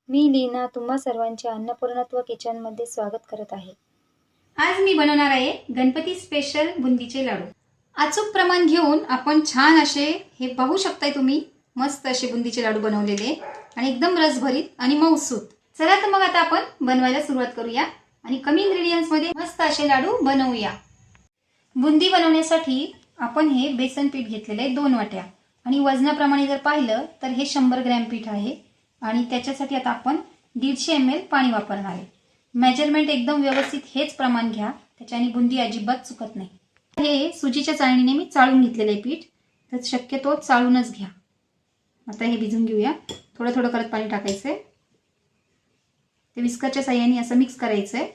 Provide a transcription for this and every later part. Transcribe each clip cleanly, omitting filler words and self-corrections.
मी लीना तुम्हा सर्वांचे अन्नपूर्णत्व किचनमध्ये स्वागत करत आहे। आज मी बनवणार आहे गणपती स्पेशल बुंदीचे लाडू। अचूक प्रमाण घेऊन आपण छान असे हे पाहू शकताय तुम्ही मस्त असे बुंदीचे लाडू बनवलेले आणि एकदम रसभरीत आणि मऊसूत। चला तर मग आता आपण बनवायला सुरुवात करूया आणि कमी इंग्रेडियंट्स मध्ये मस्त असे लाडू बनवूया। बुंदी बनवण्यासाठी आपण हे बेसन पीठ घेतलेले आहे 2 वाट्या आणि वजनाप्रमाणे जर पाहिलं तर हे 100 ग्रॅम पीठ आहे आणि त्याच्यासाठी आता आपण 150 ml पाणी वापरणार आहे। मेजरमेंट एकदम व्यवस्थित हेच प्रमाण घ्या, त्याच्याने बुंदी अजिबात चुकत नाही। हे सुजीच्या चाळणीने मी चाळून घेतलेले पीठ, तर शक्यतो चाळूनच घ्या। आता हे भिजून घेऊया। थोडं थोडं करत पाणी टाकायचंय, ते विस्करच्या साहाय्याने असं मिक्स करायचंय।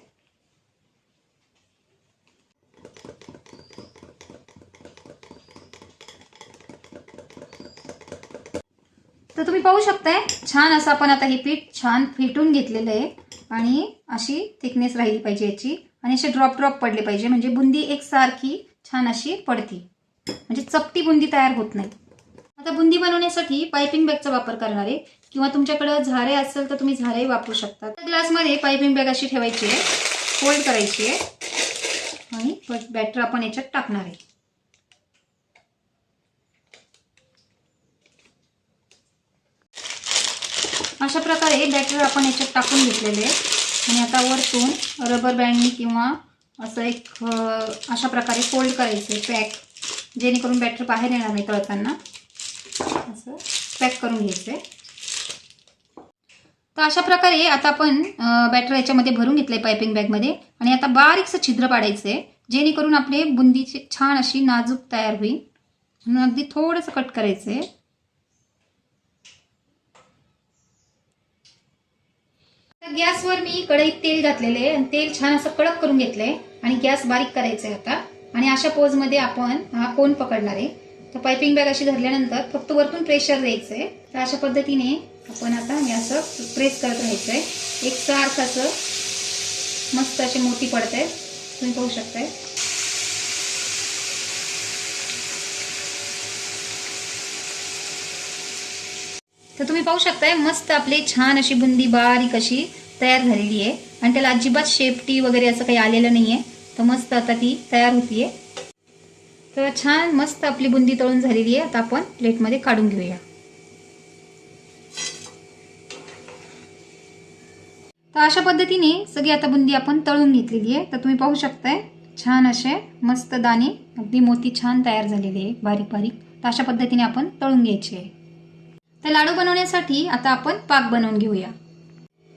तर तुम्ही पाहू शकताय छान असं आपण आता हे पीठ छान फेटून घेतलेलं आहे आणि अशी थिकनेस राहिली पाहिजे याची आणि असे ड्रॉप ड्रॉप पडले पाहिजे, म्हणजे बुंदी एकसारखी छान अशी पडती, म्हणजे चपटी बुंदी तयार होत नाही। आता बुंदी बनवण्यासाठी पाइपिंग बॅगचा वापर करणार आहे किंवा तुमच्याकडे झारे असेल तर तुम्ही झारे वापरू शकता। ग्लासमध्ये पाइपिंग बॅग अशी ठेवायची आहे, फोल्ड करायची आहे आणि बॅटर आपण याच्यात टाकणार आहे। अशा प्रकारे बॅटर आपण याच्यात टाकून घेतलेले आहे आणि आता वरतून रबर बँडनी किंवा असं एक अशा प्रकारे फोल्ड करायचे पॅक, जेणेकरून बॅटर बाहेर येणार नाही तळताना। असं पॅक करून घ्यायचे। तर अशा प्रकारे आता आपण बॅटर याच्यामध्ये भरून घेतले पाइपिंग बॅगमध्ये आणि आता बारीकसं छिद्र पाडायचे, जेणेकरून आपले बुंदीची छान अशी नाजूक तयार होईल। म्हणून अगदी थोडंसं कट करायचे। गॅसवर मी कढईत तेल घातलेले आहे आणि तेल छान असं कडक करून घेतलंय आणि गॅस बारीक करायचा आहे आता। आणि अशा पोज मध्ये आपण हा कोन पकडणार आहे। तर पाइपिंग बॅग अशी धरल्यानंतर फक्त वरतून प्रेशर द्यायचंय। तर अशा पद्धतीने आपण आता हे असं प्रेस करत राहायचंय, एकसारखं असं मस्त असे मोती पडते, तुम्ही पाहू शकताय। तर तुम्ही पाहू शकताय मस्त आपली छान अशी बुंदी बारीक अशी तयार झालेली आहे आणि त्याला अजिबात शेपटी वगैरे असं काही आलेलं नाहीये। तर मस्त आता ती तयार होतीये। तर छान मस्त आपली बुंदी तळून झालेली आहे। आता आपण प्लेटमध्ये काढून घेऊया। तर अशा पद्धतीने सगळी आता बुंदी आपण तळून घेतलेली आहे। तर तुम्ही पाहू शकताय छान असे मस्त दाणे अगदी मोती छान तयार झालेले आहे बारीक बारीक। तर अशा पद्धतीने आपण तळून घ्यायचे आहे। तर लाडू बनवण्यासाठी आता आपण पाक बनवून घेऊया।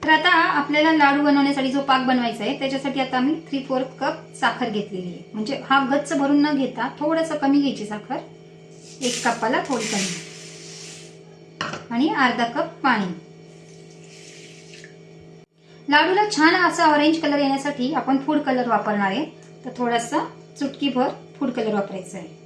तर आता आपल्याला लाडू बनवण्यासाठी जो पाक बनवायचा आहे त्याच्यासाठी आता मी 3/4 कप साखर घेतलेली आहे, म्हणजे हा गच्च भरून न घेता थोडंसं कमी घ्यायची साखर, 1 कपाला थोडी कमी, आणि अर्धा कप पाणी। लाडूला छान असा ऑरेंज कलर येण्यासाठी आपण फूड कलर वापरणार आहे। तर थोडासा चुटकीभर फूड कलर वापरायचा आहे।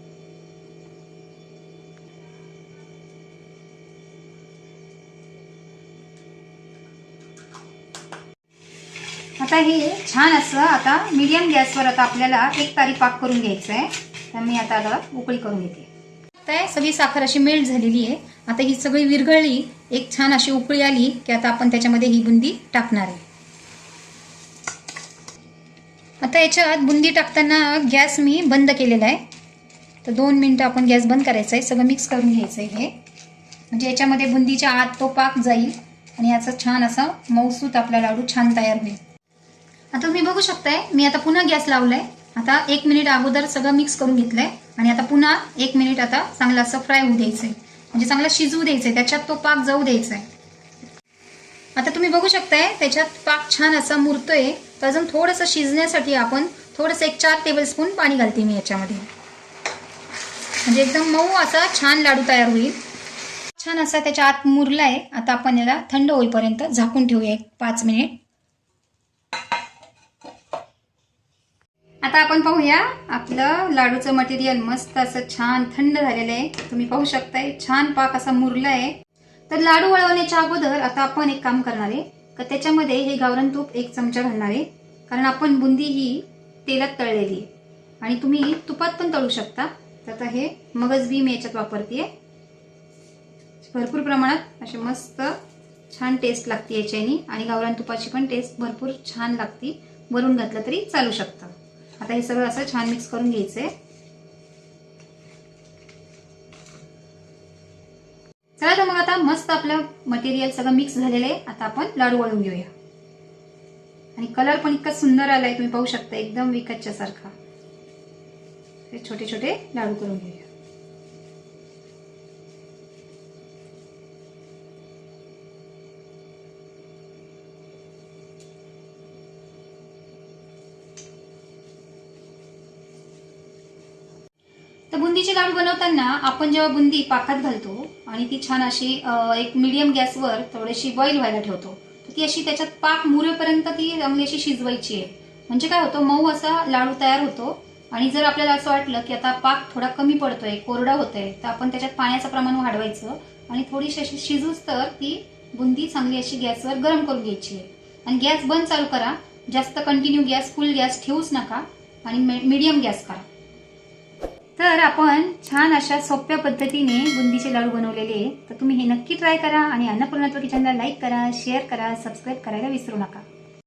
आता हे छान असं आता मीडियम गॅसवर आता आपल्याला 1 तारी पाक करून घ्यायचा आहे। तर मी आता उकळी करून घेते। आता सगळी साखर अशी मेल्ट झालेली आहे। आता ही सगळी विरघळली, एक छान अशी उकळी आली की आता आपण त्याच्यामध्ये ही बुंदी टाकणार आहे। आता याच्यात बुंदी टाकताना गॅस मी बंद केलेला आहे। तर 2 मिनिटं आपण गॅस बंद करायचा आहे, सगळं मिक्स करून घ्यायचं आहे हे, म्हणजे याच्यामध्ये बुंदीच्या आत तो पाक जाईल आणि याचा छान असा मऊसूत आपला लाडू छान तयार होईल। आता तुम्ही बघू शकताय मी आता पुन्हा गॅस लावलाय। आता 1 मिनिट अगोदर सगळं मिक्स करून घेतलंय आणि आता पुन्हा 1 मिनिट आता चांगलं असं फ्राय होऊ द्यायचंय, म्हणजे चांगलं शिजवू द्यायचंय, त्याच्यात तो पाक जाऊ द्यायचा आहे। आता तुम्ही बघू शकताय त्याच्यात पाक छान असा मुरतोय। तर अजून थोडंसं शिजण्यासाठी आपण थोडंसं 1 4 टेबलस्पून पाणी घालते मी याच्यामध्ये, म्हणजे एकदम मऊ असा छान लाडू तयार होईल। छान असा त्याच्या आत मुरलाय। आता आपण याला थंड होईपर्यंत झाकून ठेवूया 5 मिनिट। आता आपण पाहूया आपलं लाडूचं मटेरियल मस्त असं छान थंड झालेलं आहे। तुम्ही पाहू शकताय छान पाक असा मुरला आहे। तर लाडू वळवण्याच्या अगोदर आता आपण एक काम करणार आहे, तर त्याच्यामध्ये हे गावरान तूप 1 चमचा घालणार आहे, कारण आपण बुंदी ही तेलात तळलेली आहे आणि तुम्ही तुपात पण तळू शकता। तर आता हे मगज बी मी याच्यात वापरते, भरपूर प्रमाणात असे मस्त छान टेस्ट लागते याच्यानी आणि गावरान तुपाची पण टेस्ट भरपूर छान लागते. वरून घातलं तरी चालू शकतं. आता हे सगळं असं छान मिक्स करून घ्यायचंय. चला तर मग आता मस्त आपलं मटेरियल सगळं मिक्स झालेलं आहे. आता आपण लाडू वळून घेऊया. आणि कलर पण इतका सुंदर आलाय, तुम्ही पाहू शकता, एकदम विकतच्या सारखा. हे छोटे छोटे लाडू करून घेऊया. तर बुंदीचे लाडू बनवताना आपण जेव्हा बुंदी पाकात घालतो आणि ती छान अशी एक मीडियम गॅसवर थोडीशी बॉईल व्हायला ठेवतो, तर ती अशी त्याच्यात पाक मुरेपर्यंत ती चांगली अशी शिजवायची आहे. म्हणजे काय होतं, मऊ असा लाडू तयार होतो. आणि जर आपल्याला असं वाटलं की आता पाक थोडा कमी पडतोय, कोरडा होतोय, तर आपण त्याच्यात पाण्याचं प्रमाण वाढवायचं आणि थोडीशी अशी शिजूच तर ती बुंदी चांगली अशी गॅसवर गरम करून घ्यायची आहे. आणि गॅस बंद चालू करा. जास्त कंटिन्यू गॅस फुल गॅस ठेवूच नका आणि मीडियम गॅस करा. तर आपण छान अशा सोप्या पद्धतीने बुंदीचे लाडू बनवलेले आहे. तर तुम्ही हे नक्की ट्राय करा आणि अन्नपूर्णत्व किचनला लाईक करा, शेअर करा, सबस्क्राईब करायला विसरू नका.